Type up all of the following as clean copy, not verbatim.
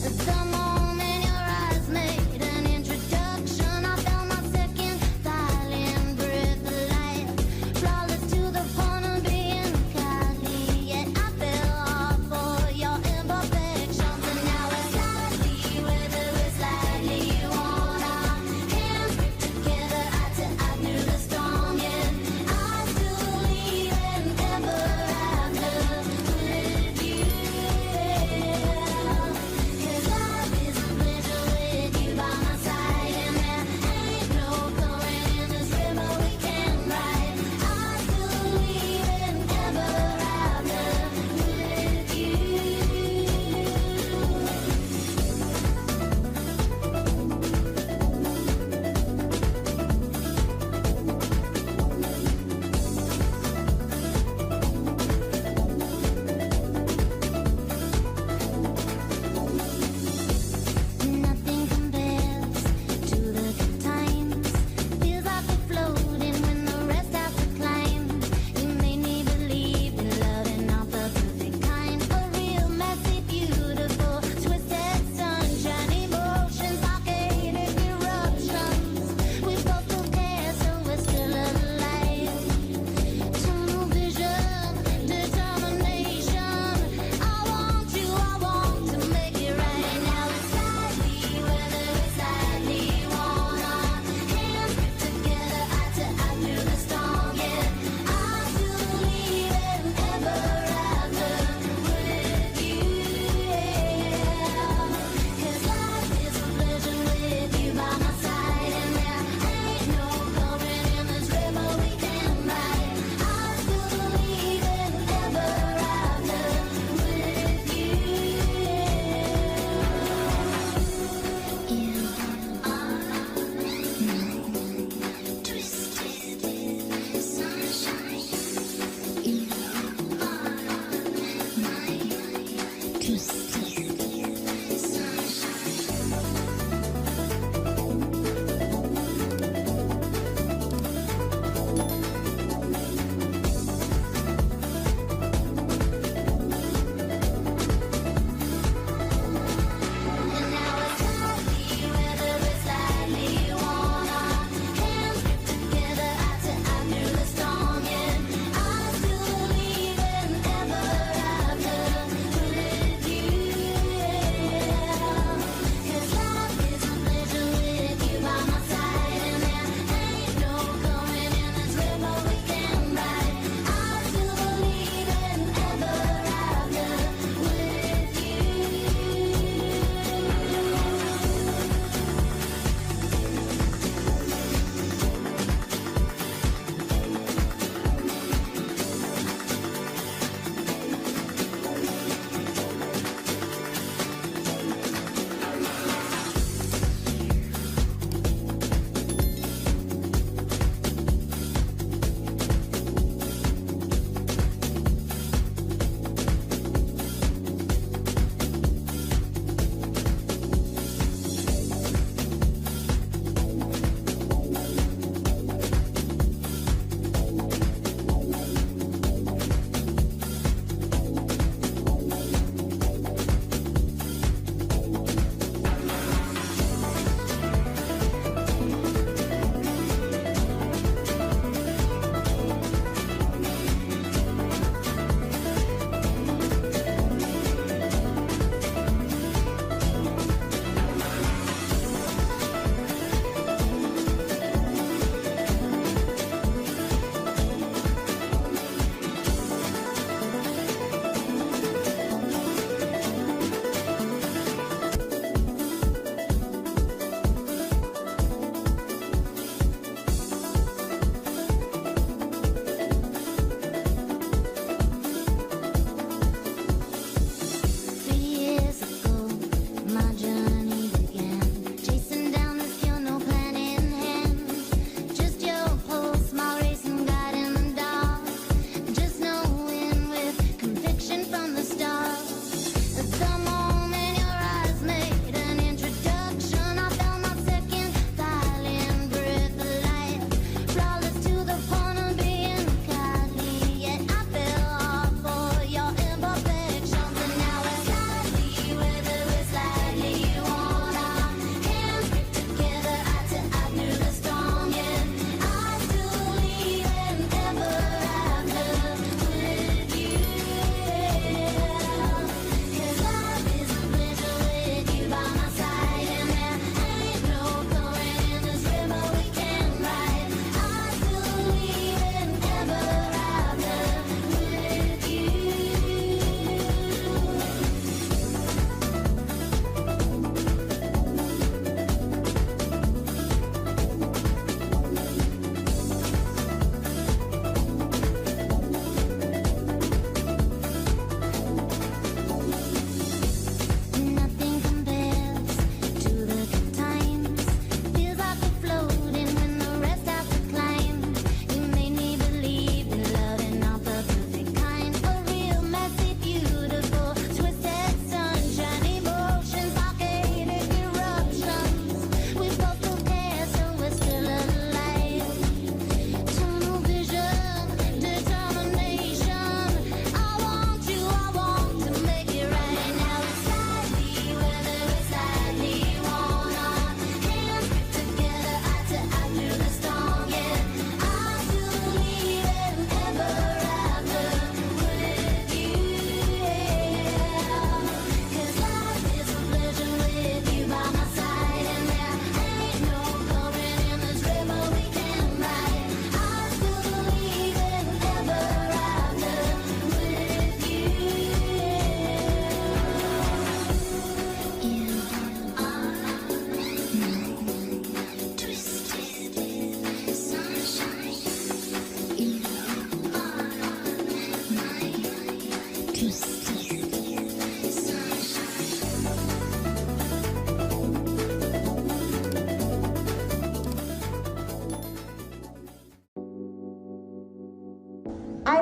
The moment your eyes made an introduction, I felt my second violin breath alive. Flawless to the point of being godly, yet I fell hard for your imperfections. And now it's slightly, whether it's slightly you want our hands gripped together, eye to eye through the storm. Yeah, I still believe in ever after with you. 'Cause I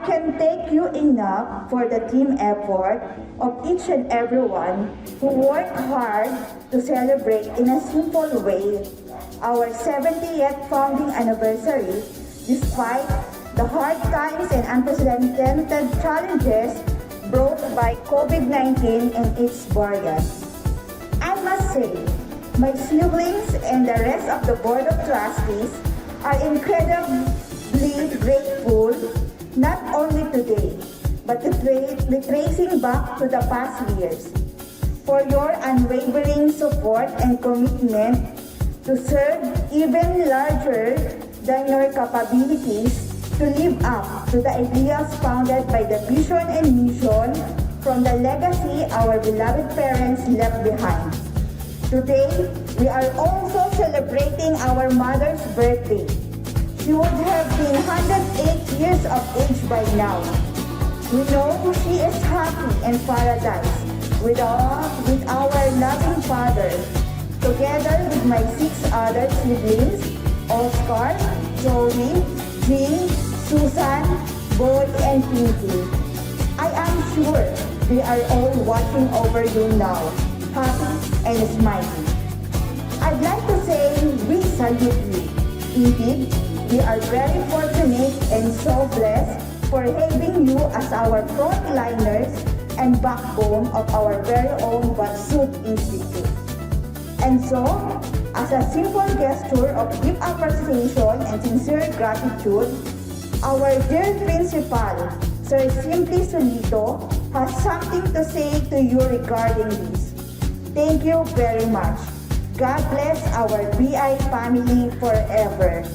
can thank you enough for the team effort of each and everyone who worked hard to celebrate in a simple way our 70th founding anniversary despite the hard times and unprecedented challenges brought by COVID-19 and its variants. I must say, my siblings and the rest of the Board of Trustees are incredibly grateful not only today, but tracing back to the past years for your unwavering support and commitment to serve even larger than your capabilities to live up to the ideals founded by the vision and mission from the legacy our beloved parents left behind. Today, we are also celebrating our mother's birthday. She would have been 108 years of age by now. We know she is happy in paradise with our loving father, together with my 6 other siblings, Oscar, Joey, Jean, Susan, Boy, and Pinky. I am sure they are all watching over you now, happy and smiling. I'd like to say we salute you. Indeed, we are very fortunate and so blessed for having you as our frontliners and backbone of our very own Bansud Institute. And so, as a simple gesture of deep appreciation and sincere gratitude, our dear principal, Sir Simply Solito, has something to say to you regarding this. Thank you very much. God bless our BI family forever.